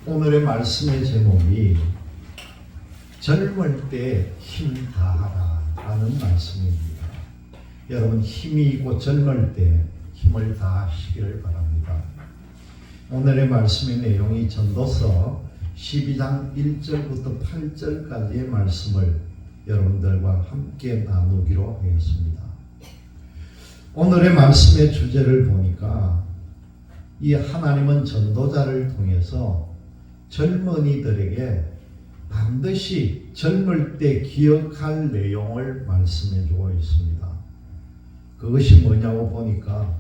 오늘의 말씀의 제목이 젊을 때 힘 다하라 라는 말씀입니다. 여러분, 힘이 있고 젊을 때 힘을 다하시기를 바랍니다. 오늘의 말씀의 내용이 전도서 12장 1절부터 8절까지의 말씀을 여러분들과 함께 나누기로 하겠습니다. 오늘의 말씀의 주제를 보니까 이 하나님은 전도자를 통해서 젊은이들에게 반드시 젊을 때 기억할 내용을 말씀해 주고 있습니다. 그것이 뭐냐고 보니까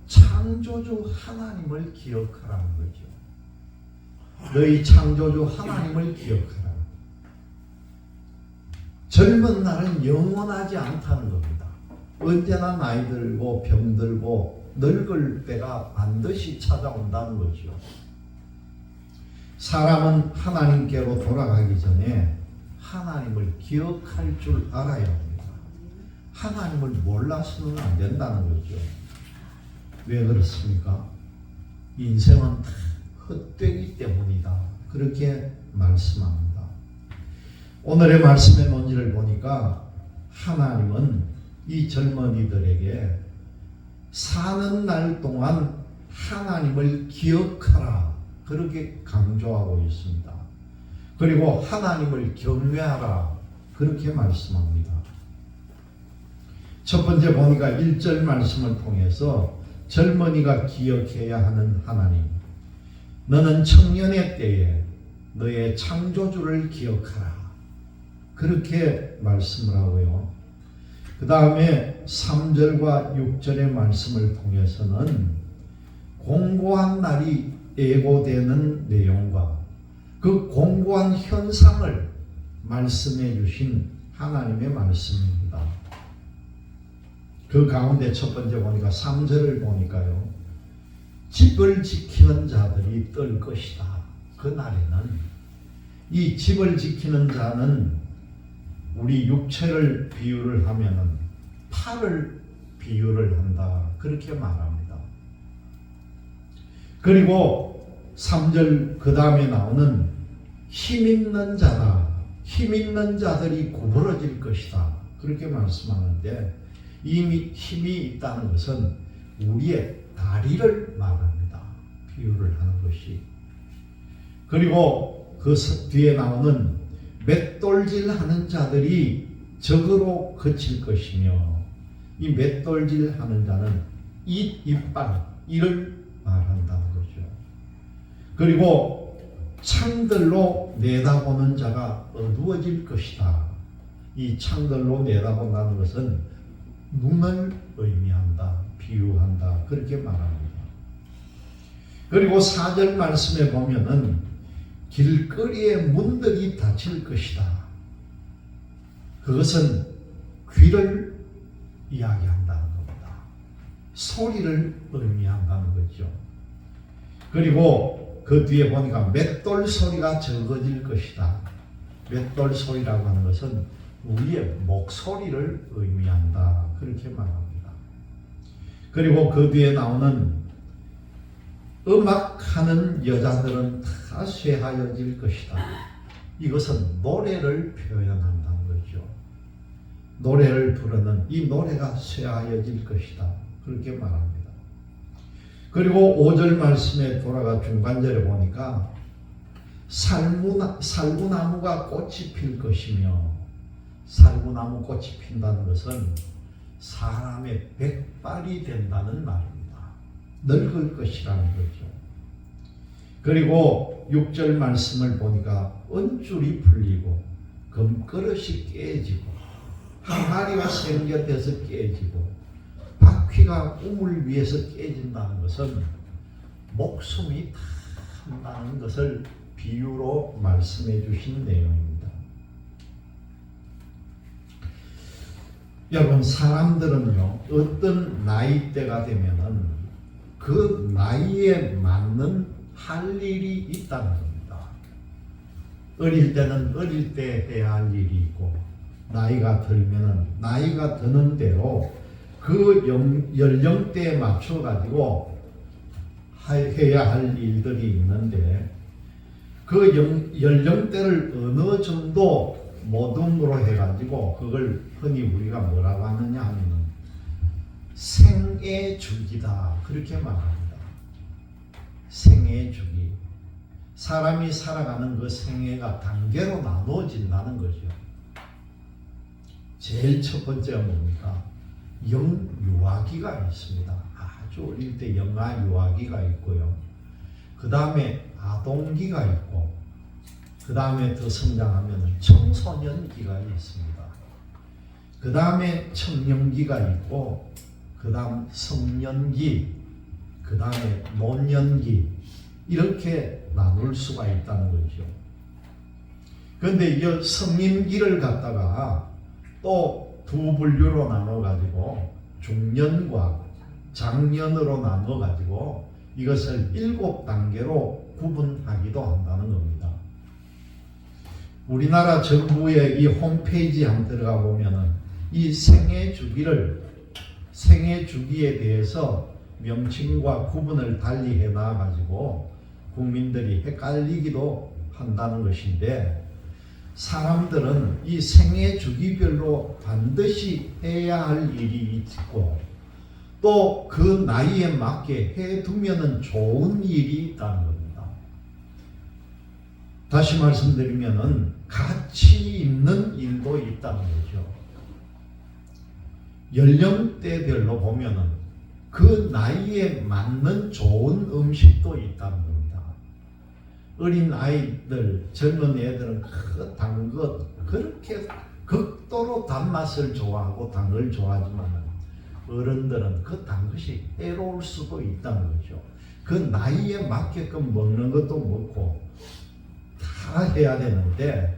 창조주 하나님을 기억하라는 거죠. 너희 창조주 하나님을 기억하라. 젊은 날은 영원하지 않다는 겁니다. 언제나 나이 들고 병들고 늙을 때가 반드시 찾아온다는 거죠. 사람은 하나님께로 돌아가기 전에 하나님을 기억할 줄 알아야 합니다. 하나님을 몰라서는 안 된다는 거죠. 왜 그렇습니까? 인생은 헛되기 때문이다. 그렇게 말씀합니다. 오늘의 말씀의 논지를 보니까 하나님은 이 젊은이들에게 사는 날 동안 하나님을 기억하라. 그렇게 강조하고 있습니다. 그리고 하나님을 경외하라. 그렇게 말씀합니다. 첫 번째 보니까 1절 말씀을 통해서 젊은이가 기억해야 하는 하나님. 너는 청년의 때에 너의 창조주를 기억하라. 그렇게 말씀을 하고요. 그 다음에 3절과 6절의 말씀을 통해서는 공고한 날이 예고되는 내용과 그 공고한 현상을 말씀해 주신 하나님의 말씀입니다. 그 가운데 첫 번째 보니까 3절을 보니까요. 집을 지키는 자들이 뜰 것이다. 그날에는 이 집을 지키는 자는 우리 육체를 비유를 하면은 팔을 비유를 한다. 그렇게 말합니다. 그리고 3절 그 다음에 나오는 힘 있는 자다. 힘 있는 자들이 구부러질 것이다. 그렇게 말씀하는데 이미 힘이 있다는 것은 우리의 다리를 말합니다. 비유를 하는 것이. 그리고 그 뒤에 나오는 맷돌질 하는 자들이 적으로 그칠 것이며 이 맷돌질 하는 자는 이빨 이를 말한다는 거죠. 그리고 창들로 내다보는 자가 어두워질 것이다. 이 창들로 내다본다는 것은 눈을 의미한다. 비유한다. 그렇게 말합니다. 그리고 4절 말씀에 보면은 길거리의 문들이 닫힐 것이다. 그것은 귀를 이야기한다는 겁니다. 소리를 의미한다는 거죠. 그리고 그 뒤에 보니까 맷돌 소리가 적어질 것이다. 맷돌 소리라고 하는 것은 우리의 목소리를 의미한다. 그렇게 말합니다. 그리고 그 뒤에 나오는 음악하는 여자들은 다 쇠하여질 것이다. 이것은 노래를 표현한다는 거죠. 노래를 부르는 이 노래가 쇠하여질 것이다. 그렇게 말합니다. 그리고 5절 말씀에 돌아가 중간절에 보니까 살구나무가 꽃이 필 것이며 살구나무 꽃이 핀다는 것은 사람의 백발이 된다는 말입니다. 늙을 것이라는 거죠. 그리고 6절 말씀을 보니까 은줄이 풀리고 금그릇이 깨지고 항아리가 생겨돼서 깨지고 바퀴가 우물 위에서 깨진다는 것은 목숨이 탄다는 것을 비유로 말씀해 주신 내용입니다. 여러분, 사람들은요 어떤 나이대가 되면은 그 나이에 맞는 할 일이 있다는 겁니다. 어릴 때는 어릴 때 해야 할 일이 있고 나이가 들면은 나이가 드는 대로 그 연령대에 맞춰 가지고 해야 할 일들이 있는데 그 연령대를 어느 정도 모둠으로 해가지고 그걸 흔히 우리가 뭐라고 하느냐 하면은 생애 주기다 그렇게 말합니다. 생애 주기. 사람이 살아가는 그 생애가 단계로 나눠진다는 거죠. 제일 첫 번째가 뭡니까? 영유아기가 있습니다. 아주 어릴 때 영아유아기가 있고요. 그 다음에 아동기가 있고, 그 다음에 더 성장하면 청소년기가 있습니다. 그 다음에 청년기가 있고, 그 다음 성년기, 그 다음에 노년기, 이렇게 나눌 수가 있다는 거죠. 그런데 이 성인기를 갖다가 또 두 분류로 나눠가지고 중년과 장년으로 나눠가지고 이것을 7단계로 구분하기도 한다는 겁니다. 우리나라 정부의 이 홈페이지에 한번 들어가 보면은 이 생애 주기에 대해서 명칭과 구분을 달리 해 놔가지고 국민들이 헷갈리기도 한다는 것인데, 사람들은 이 생애 주기별로 반드시 해야 할 일이 있고 또 그 나이에 맞게 해두면 좋은 일이 있다는 겁니다. 다시 말씀드리면 가치 있는 일도 있다는 거죠. 연령대별로 보면 그 나이에 맞는 좋은 음식도 있다는 겁니다. 어린 아이들, 젊은 애들은 단 것, 그렇게 극도로 단맛을 좋아하고 단 걸 좋아하지만 어른들은 그 단 것이 해로울 수도 있다는 거죠. 그 나이에 맞게끔 먹는 것도 먹고 다 해야 되는데,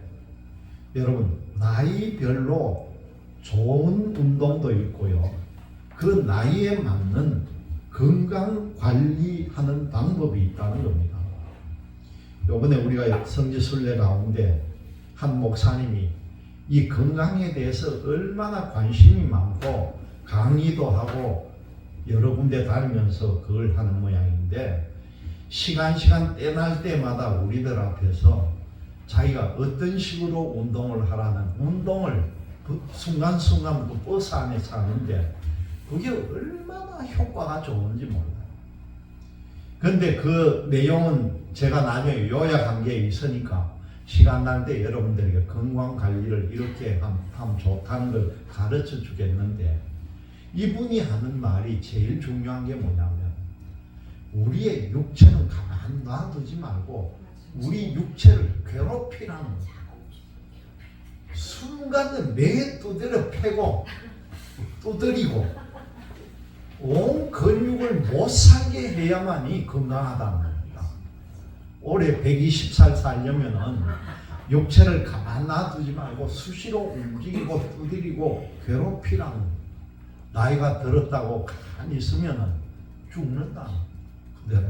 여러분 나이별로 좋은 운동도 있고요. 그 나이에 맞는 건강 관리하는 방법이 있다는 겁니다. 요번에 우리가 성지순례 가운데 한 목사님이 이 건강에 대해서 얼마나 관심이 많고 강의도 하고 여러 군데 다니면서 그걸 하는 모양인데, 시간 떼날 때마다 우리들 앞에서 자기가 어떤 식으로 운동을 하라는 운동을 순간순간 그 버스 안에서 하는데 그게 얼마나 효과가 좋은지 몰라요. 그런데 그 내용은 제가 나중에 요약한 게 있으니까 시간 날 때 여러분들에게 건강 관리를 이렇게 하면 좋다는 걸 가르쳐 주겠는데, 이분이 하는 말이 제일 중요한 게 뭐냐면, 우리의 육체는 가만 놔두지 말고 우리 육체를 괴롭히라는 거예요. 순간에 매 두드려 패고 두드리고 온 근육을 못 살게 해야만이 건강하다는 겁니다. 올해 120살 살려면은 육체를 가만 놔두지 말고 수시로 움직이고 두드리고 괴롭히라는 거예요. 나이가 들었다고 가만히 있으면은 죽는다. 그대로.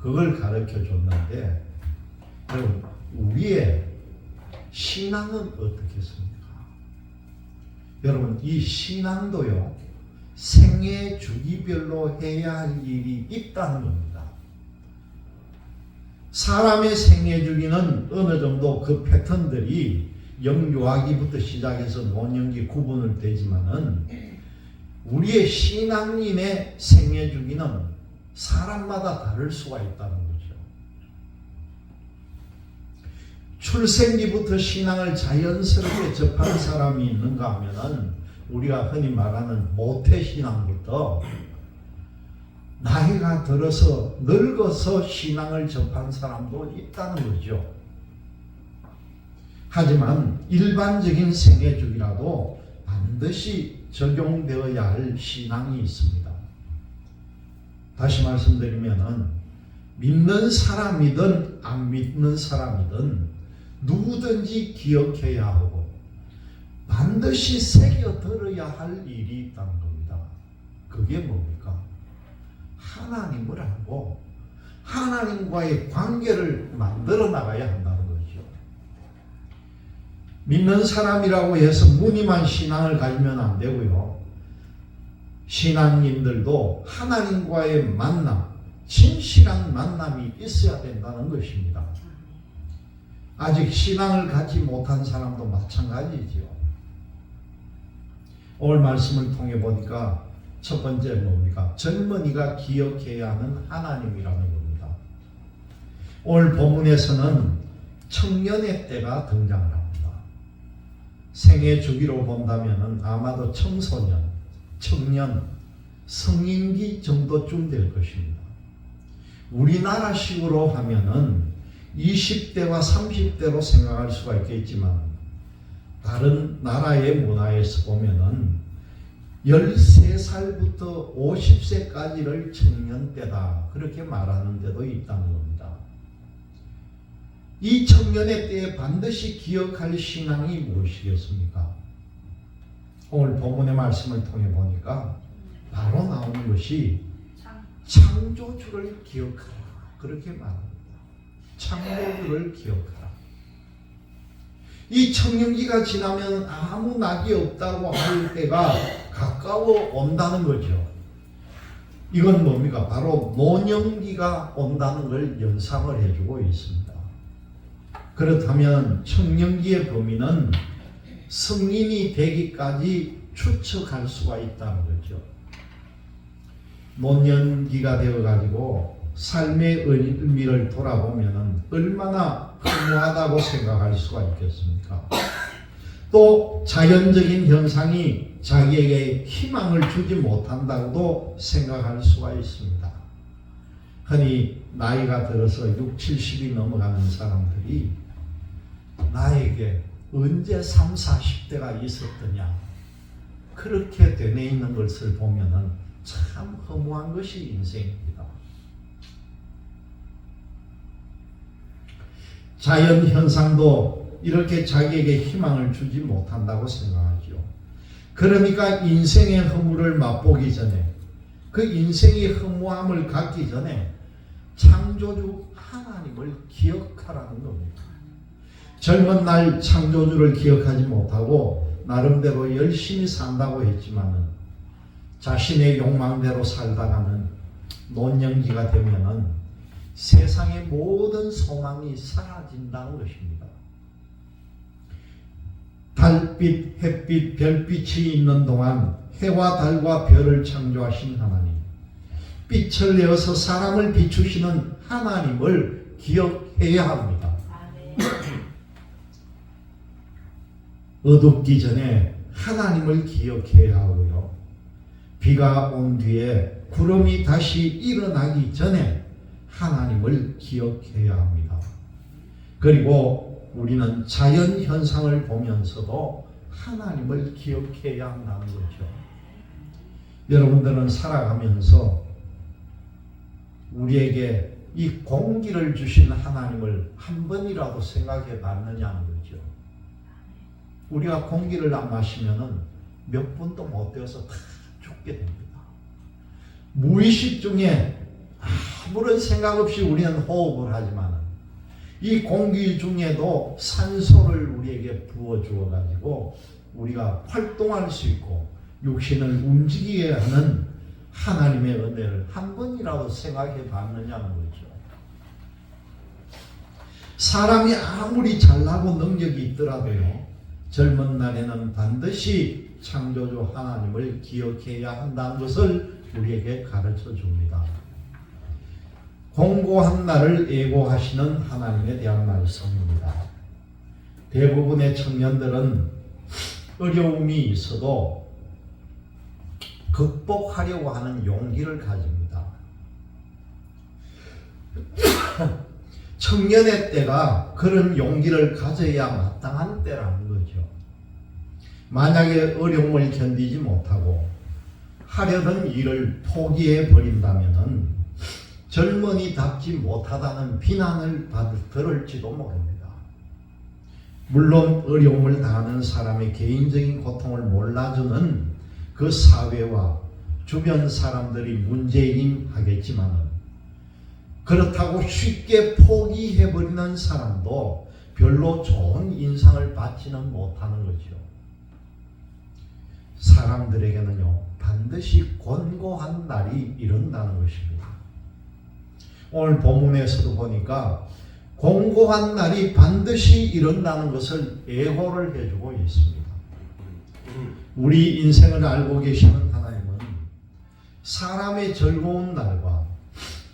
그걸 가르쳐 줬는데, 여러분, 우리의 신앙은 어떻겠습니까? 여러분, 이 신앙도요, 생애 주기별로 해야 할 일이 있다는 겁니다. 사람의 생애 주기는 어느 정도 그 패턴들이 영유아기부터 시작해서 노년기 구분을 되지만은, 우리의 신앙인의 생애 주기는 사람마다 다를 수가 있다는 거죠. 출생기부터 신앙을 자연스럽게 접한 사람이 있는가 하면은 우리가 흔히 말하는 모태신앙부터 나이가 들어서 늙어서 신앙을 접한 사람도 있다는 거죠. 하지만 일반적인 생애 주기라도 반드시 적용되어야 할 신앙이 있습니다. 다시 말씀드리면은 믿는 사람이든 안 믿는 사람이든 누구든지 기억해야 하고 반드시 새겨들어야 할 일이 있다는 겁니다. 그게 뭡니까? 하나님을 알고 하나님과의 관계를 만들어 나가야 한다는 거죠. 믿는 사람이라고 해서 무늬만 신앙을 가지면 안 되고요. 신앙인들도 하나님과의 만남, 진실한 만남이 있어야 된다는 것입니다. 아직 신앙을 갖지 못한 사람도 마찬가지지요. 오늘 말씀을 통해 보니까 첫 번째 뭡니까? 젊은이가 기억해야 하는 하나님이라는 겁니다. 오늘 본문에서는 청년의 때가 등장을 합니다. 생애 주기로 본다면 아마도 청소년, 청년, 성인기 정도쯤 될 것입니다. 우리나라식으로 하면은 20대와 30대로 생각할 수가 있겠지만 다른 나라의 문화에서 보면은 13살부터 50세까지를 청년 때다 그렇게 말하는 데도 있다는 겁니다. 이 청년의 때에 반드시 기억할 신앙이 무엇이겠습니까? 오늘 본문의 말씀을 통해 보니까 바로 나오는 것이 창조주를 기억하라 그렇게 말합니다. 창조주를 기억하라. 이 청년기가 지나면 아무 낙이 없다고 할 때가 가까워 온다는 거죠. 이건 뭡니까? 바로 노년기가 온다는 걸 연상을 해주고 있습니다. 그렇다면 청년기의 범위는 성인이 되기까지 추측할 수가 있다는 거죠. 노년기가 되어가지고 삶의 의미를 돌아보면 얼마나 허무하다고 생각할 수가 있겠습니까? 또 자연적인 현상이 자기에게 희망을 주지 못한다고도 생각할 수가 있습니다. 흔히 나이가 들어서 60, 70이 넘어가는 사람들이 나에게 언제 30, 40대가 있었더냐 그렇게 되뇌 있는 것을 보면 참 허무한 것이 인생입니다. 자연 현상도 이렇게 자기에게 희망을 주지 못한다고 생각하죠. 그러니까 인생의 허무를 맛보기 전에 그 인생의 허무함을 갖기 전에 창조주 하나님을 기억하라는 겁니다. 젊은 날 창조주를 기억하지 못하고 나름대로 열심히 산다고 했지만은 자신의 욕망대로 살다가는 노년기가 되면은 세상의 모든 소망이 사라진다는 것입니다. 달빛, 햇빛, 별빛이 있는 동안 해와 달과 별을 창조하신 하나님, 빛을 내어서 사람을 비추시는 하나님을 기억해야 합니다. 어둡기 전에 하나님을 기억해야 하고요. 비가 온 뒤에 구름이 다시 일어나기 전에 하나님을 기억해야 합니다. 그리고 우리는 자연 현상을 보면서도 하나님을 기억해야 한다는 거죠. 여러분들은 살아가면서 우리에게 이 공기를 주신 하나님을 한 번이라도 생각해 봤느냐는 거죠. 우리가 공기를 안 마시면은 몇 분도 못 되어서 다 죽게 됩니다. 무의식 중에 아무런 생각 없이 우리는 호흡을 하지만 이 공기 중에도 산소를 우리에게 부어주어 가지고 우리가 활동할 수 있고 육신을 움직이게 하는 하나님의 은혜를 한 번이라도 생각해 봤느냐는 거죠. 사람이 아무리 잘나고 능력이 있더라도요, 젊은 날에는 반드시 창조주 하나님을 기억해야 한다는 것을 우리에게 가르쳐 줍니다. 공고한 날을 예고하시는 하나님에 대한 말씀입니다. 대부분의 청년들은 어려움이 있어도 극복하려고 하는 용기를 가집니다. 청년의 때가 그런 용기를 가져야 마땅한 때라는 거죠. 만약에 어려움을 견디지 못하고 하려던 일을 포기해 버린다면은 젊은이답지 못하다는 비난을 들을지도 모릅니다. 물론 어려움을 당하는 사람의 개인적인 고통을 몰라주는 그 사회와 주변 사람들이 문제이긴 하겠지만 그렇다고 쉽게 포기해버리는 사람도 별로 좋은 인상을 받지는 못하는 거죠. 사람들에게는요, 반드시 권고한 날이 이른다는 것입니다. 오늘 본문에서도 보니까 공고한 날이 반드시 이른다는 것을 예고를 해주고 있습니다. 우리 인생을 알고 계시는 하나님은 사람의 즐거운 날과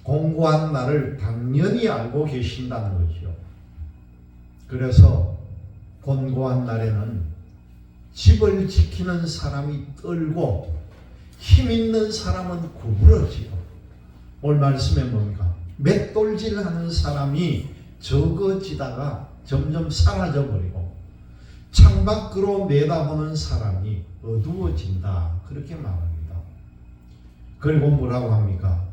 공고한 날을 당연히 알고 계신다는 거죠. 그래서 공고한 날에는 집을 지키는 사람이 떨고 힘 있는 사람은 구부러지고, 오늘 말씀에 뭡니까? 맷돌질하는 사람이 적어지다가 점점 사라져 버리고 창밖으로 내다보는 사람이 어두워진다, 그렇게 말합니다. 그리고 뭐라고 합니까?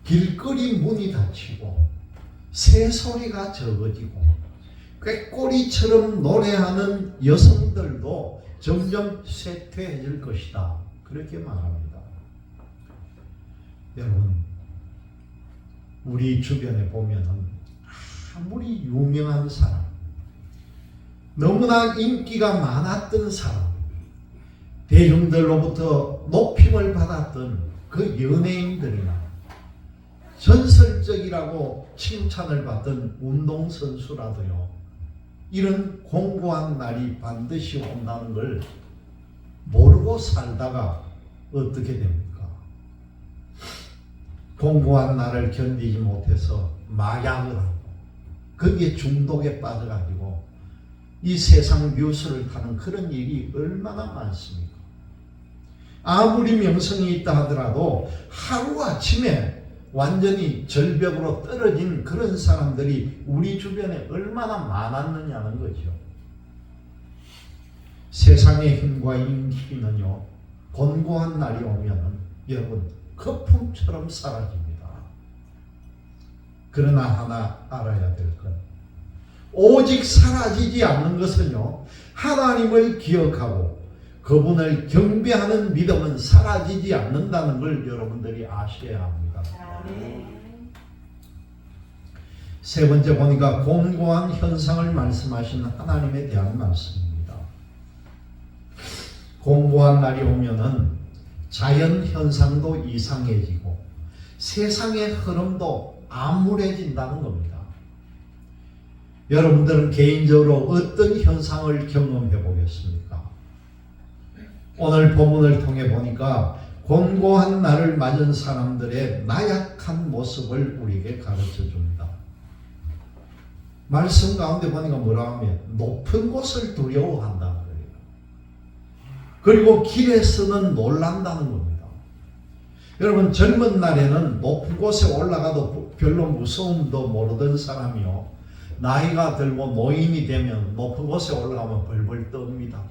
길거리 문이 닫히고 새소리가 적어지고 꾀꼬리처럼 노래하는 여성들도 점점 쇠퇴해질 것이다, 그렇게 말합니다. 여러분, 우리 주변에 보면은 아무리 유명한 사람, 너무나 인기가 많았던 사람, 대중들로부터 높임을 받았던 그 연예인들이나 전설적이라고 칭찬을 받던 운동선수라도요, 이런 공고한 날이 반드시 온다는 걸 모르고 살다가 어떻게 됩니까? 공고한 날을 견디지 못해서 마약을 하고 거기에 중독에 빠져가지고 이 세상 묘수를 타는 그런 일이 얼마나 많습니까? 아무리 명성이 있다 하더라도 하루아침에 완전히 절벽으로 떨어진 그런 사람들이 우리 주변에 얼마나 많았느냐는 거죠. 세상의 힘과 인기는요, 곤고한 날이 오면은 여러분 거품처럼 사라집니다. 그러나 하나 알아야 될 건, 오직 사라지지 않는 것은요, 하나님을 기억하고 그분을 경배하는 믿음은 사라지지 않는다는 걸 여러분들이 아셔야 합니다. 세 번째 보니까 공고한 현상을 말씀하시는 하나님에 대한 말씀입니다. 공고한 날이 오면은 자연 현상도 이상해지고 세상의 흐름도 암울해진다는 겁니다. 여러분들은 개인적으로 어떤 현상을 경험해 보겠습니까? 오늘 본문을 통해 보니까 공고한 날을 맞은 사람들의 나약한 모습을 우리에게 가르쳐 줍니다. 말씀 가운데 보니까 뭐라 하면 높은 곳을 두려워한다는 거예요. 그리고 길에서는 놀란다는 겁니다. 여러분, 젊은 날에는 높은 곳에 올라가도 별로 무서움도 모르던 사람이요, 나이가 들고 노인이 되면 높은 곳에 올라가면 벌벌 떱니다.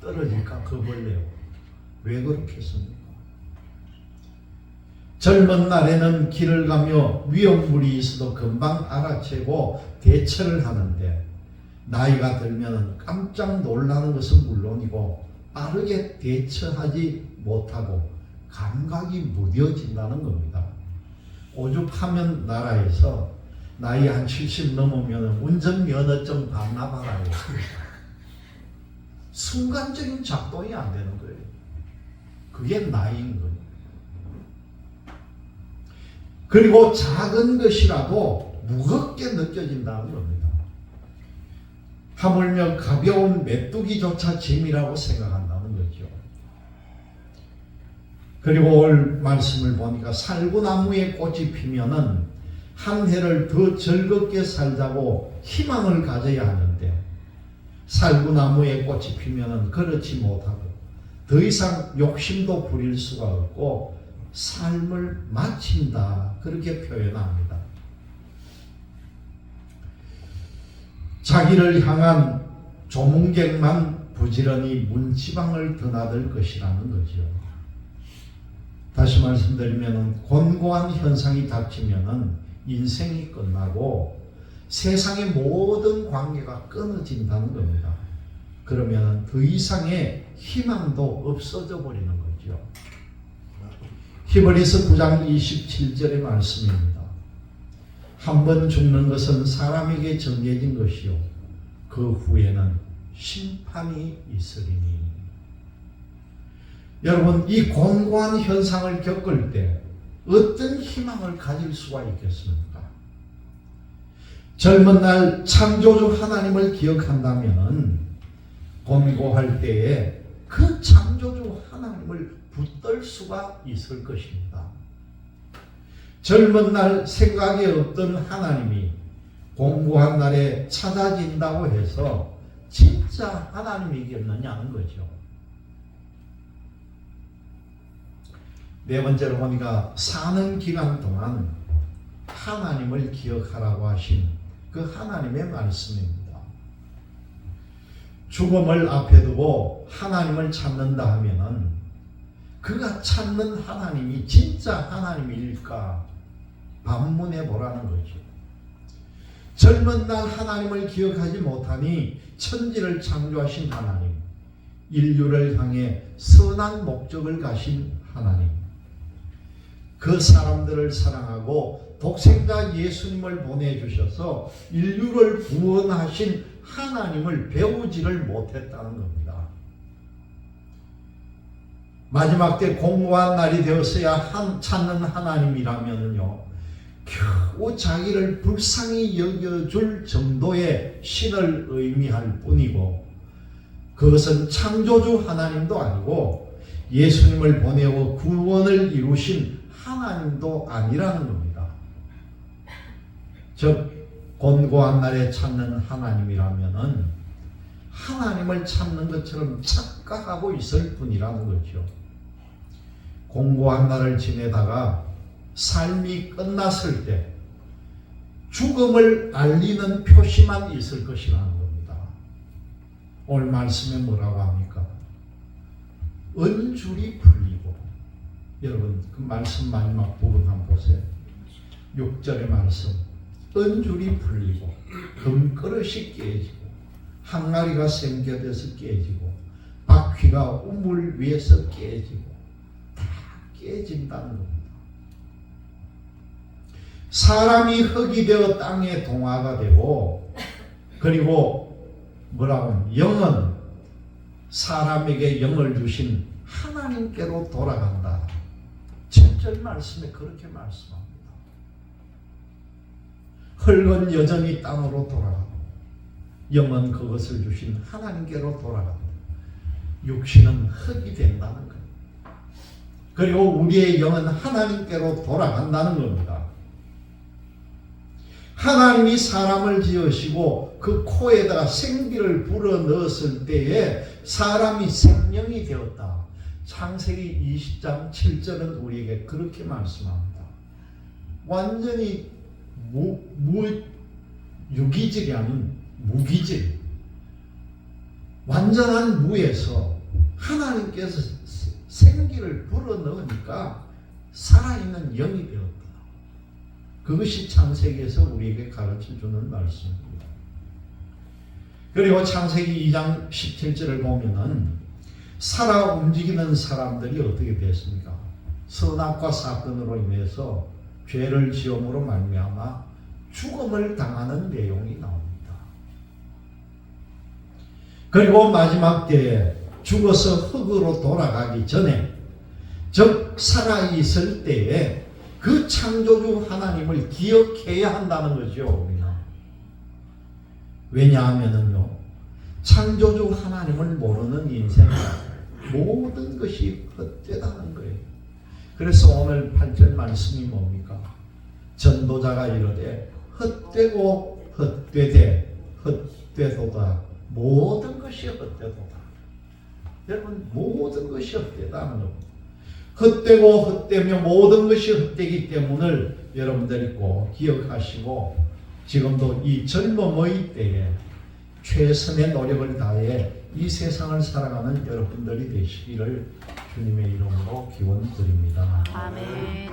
떨어질까 겁을 내요. 왜 그렇겠습니까? 젊은 날에는 길을 가며 위험물이 있어도 금방 알아채고 대처를 하는데, 나이가 들면 깜짝 놀라는 것은 물론이고 빠르게 대처하지 못하고 감각이 무뎌진다는 겁니다. 오죽하면 나라에서 나이 한 70 넘으면 운전면허증 반납하라고 순간적인 작동이 안 되는 거예요. 그게 나이인 거예요. 그리고 작은 것이라도 무겁게 느껴진다는 겁니다. 하물며 가벼운 메뚜기조차 짐이라고 생각한다는 거죠. 그리고 오늘 말씀을 보니까 살구나무에 꽃이 피면은 한 해를 더 즐겁게 살자고 희망을 가져야 하는데, 살구나무에 꽃이 피면은 그렇지 못하고 더 이상 욕심도 부릴 수가 없고 삶을 마친다, 그렇게 표현합니다. 자기를 향한 조문객만 부지런히 문지방을 드나들 것이라는 거죠. 다시 말씀드리면 곤고한 현상이 닥치면은 인생이 끝나고 세상의 모든 관계가 끊어진다는 겁니다. 그러면 더 이상의 희망도 없어져 버리는 거죠. 히브리서 9장 27절의 말씀입니다. 한 번 죽는 것은 사람에게 정해진 것이요 그 후에는 심판이 있으리니. 여러분, 이 곤고한 현상을 겪을 때 어떤 희망을 가질 수가 있겠습니까? 젊은 날 창조주 하나님을 기억한다면 곤고할 때에 그 창조주 하나님을 붙들 수가 있을 것입니다. 젊은 날 생각에 없던 하나님이 공고한 날에 찾아진다고 해서 진짜 하나님이겠느냐는 거죠. 네 번째로 보니까 사는 기간 동안 하나님을 기억하라고 하신 그 하나님의 말씀입니다. 죽음을 앞에 두고 하나님을 찾는다 하면은 그가 찾는 하나님이 진짜 하나님일까 반문해 보라는 거죠. 젊은 날 하나님을 기억하지 못하니 천지를 창조하신 하나님, 인류를 향해 선한 목적을 가신 하나님, 그 사람들을 사랑하고 독생자 예수님을 보내주셔서 인류를 구원하신 하나님을 배우지를 못했다는 겁니다. 마지막 때 공고한 날이 되었어야 찾는 하나님이라면요, 겨우 자기를 불쌍히 여겨줄 정도의 신을 의미할 뿐이고, 그것은 창조주 하나님도 아니고 예수님을 보내어 구원을 이루신 하나님도 아니라는 겁니다. 즉 곤고한 날에 찾는 하나님이라면은 하나님을 찾는 것처럼 착각하고 있을 뿐이라는 거죠. 공고한 날을 지내다가 삶이 끝났을 때 죽음을 알리는 표시만 있을 것이라는 겁니다. 오늘 말씀에 뭐라고 합니까? 은줄이 풀리고, 여러분 그 말씀 마지막 부분 한번 보세요. 6절의 말씀, 은줄이 풀리고 금그릇이 깨지고 항아리가 생겨져서 깨지고 바퀴가 우물 위에서 깨지고 다 깨진다는 겁니다. 사람이 흙이 되어 땅에 동화가 되고, 그리고 뭐라고 하면 영은 사람에게 영을 주신 하나님께로 돌아간다. 7절 말씀에 그렇게 말씀합니다. 흙은 여전히 땅으로 돌아가고 영은 그것을 주신 하나님께로 돌아간다. 육신은 흙이 된다는 거예요. 그리고 우리의 영은 하나님께로 돌아간다는 겁니다. 하나님이 사람을 지으시고 그 코에다가 생기를 불어넣었을 때에 사람이 생명이 되었다. 창세기 20장 7절은 우리에게 그렇게 말씀합니다. 완전히 유기질이 아닌 무기질, 완전한 무에서 하나님께서 생기를 불어넣으니까 살아있는 영이 되었다. 그것이 창세기에서 우리에게 가르쳐주는 말씀입니다. 그리고 창세기 2장 17절을 보면은 살아 움직이는 사람들이 어떻게 됐습니까? 선악과 사건으로 인해서 죄를 지음으로 말미암아 죽음을 당하는 내용이 나옵니다. 그리고 마지막 때에 죽어서 흙으로 돌아가기 전에, 즉 살아있을 때에 그 창조주 하나님을 기억해야 한다는 거죠. 우리는. 왜냐하면요, 창조주 하나님을 모르는 인생은 모든 것이 헛되다는 거예요. 그래서 오늘 8절 말씀이 뭡니까? 전도자가 이르되 헛되고 헛되되 헛되도다. 모든 것이 헛되도다. 여러분, 모든 것이 헛되다는 겁니다. 헛되고 헛되며 모든 것이 헛되기 때문에 여러분들이 꼭 기억하시고, 지금도 이 젊음의 때에 최선의 노력을 다해 이 세상을 살아가는 여러분들이 되시기를 주님의 이름으로 기원드립니다. 아멘.